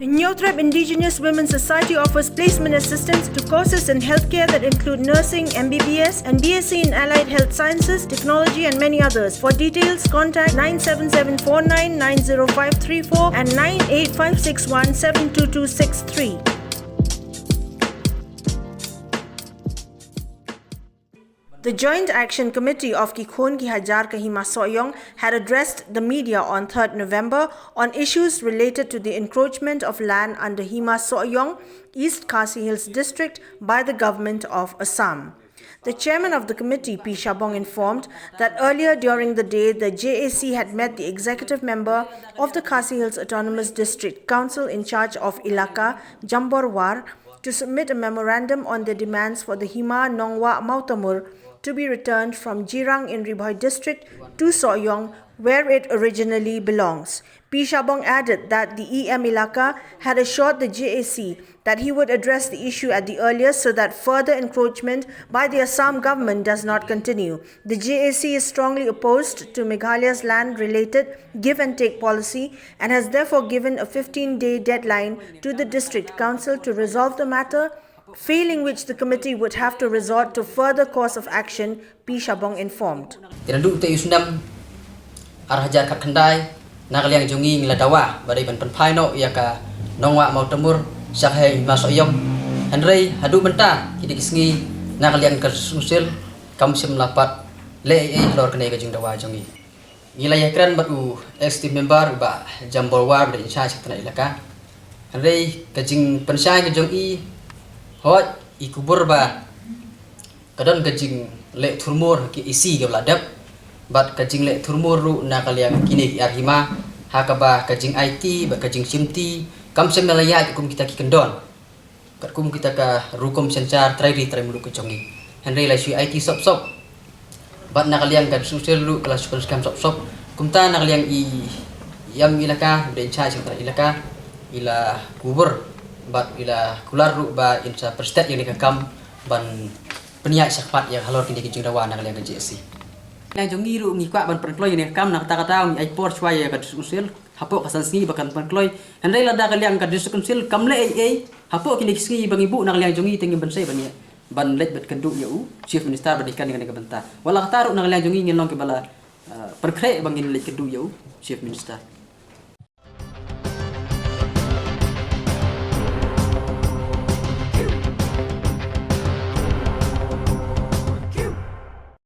Nyotrep Indigenous Women's Society offers placement assistance to courses in healthcare that include nursing, MBBS, and BSc in Allied Health Sciences, Technology, and many others. For details, contact 97749 90534 and 98561 72263. The Joint Action Committee of Kikhon Ki Hajar Kahima Soyong had addressed the media on 3rd November on issues related to the encroachment of land under Hima Soyong, East Khasi Hills District by the government of Assam. The chairman of the committee, P. Shabong, informed that earlier during the day, the JAC had met the executive member of the Khasi Hills Autonomous District Council in charge of Ilaka, Jamborwar, to submit a memorandum on their demands for the Hima Nongwa Mautamur to be returned from Jirang in Ribhoi district to Soyong, where it originally belongs. P. Shabong added that the EM Ilaka had assured the JAC that he would address the issue at the earliest so that further encroachment by the Assam government does not continue. The JAC is strongly opposed to Meghalaya's land-related give-and-take policy and has therefore given a 15-day deadline to the district council to resolve the matter, failing which the committee would have to resort to further course of action, P. Shabong informed. Arhajar kat kendai nakaliang jungi ngiladawa badai ban penpai no ia ka nongwa mau temur syahai masuk yong Henry hadu benta hidik sengi nakaliang ka susil kamsim lapat le lor kenai ka jung dawa jungi ngilaya kran batu active member ba jambolwa ba insha sekna ilaka Henry ka jing pensai ka jungi hot ikubur ba kadon ka jing le thurmur ki isi ka ladap bat kajing le thurmur ru nakaliang kini arhima hakaba kajing IT ba kajing simti kamsem melaya kum kita ki kendon kat kum kita ka rukom sencar trairi mulu ke jongi Henry la sui IT sop bat nakaliang kad sosial ru kelas kam sop kumta nakaliang i yang ilaka den cha sing ilaka ila kubur bat ila kular ru ba insa perstet yang dikakam ban peniak sakpat yang halor kini kijing dawa nakaliang ke JSC yang jongi ru ngi kwa ban perkloy ni kam nak kata ai por swaya ka usil hapo kasan sni bakan perkloy handai lada kaliang ka usil kam le hapo kini sni bang ibu nak liang jongi tinggi ban sai ban ya ban let bet kendu ya chief minister badikan dengan ka benta wala kata ru nak liang jongi ngilong ke bala perkre bang in let kendu ya chief minister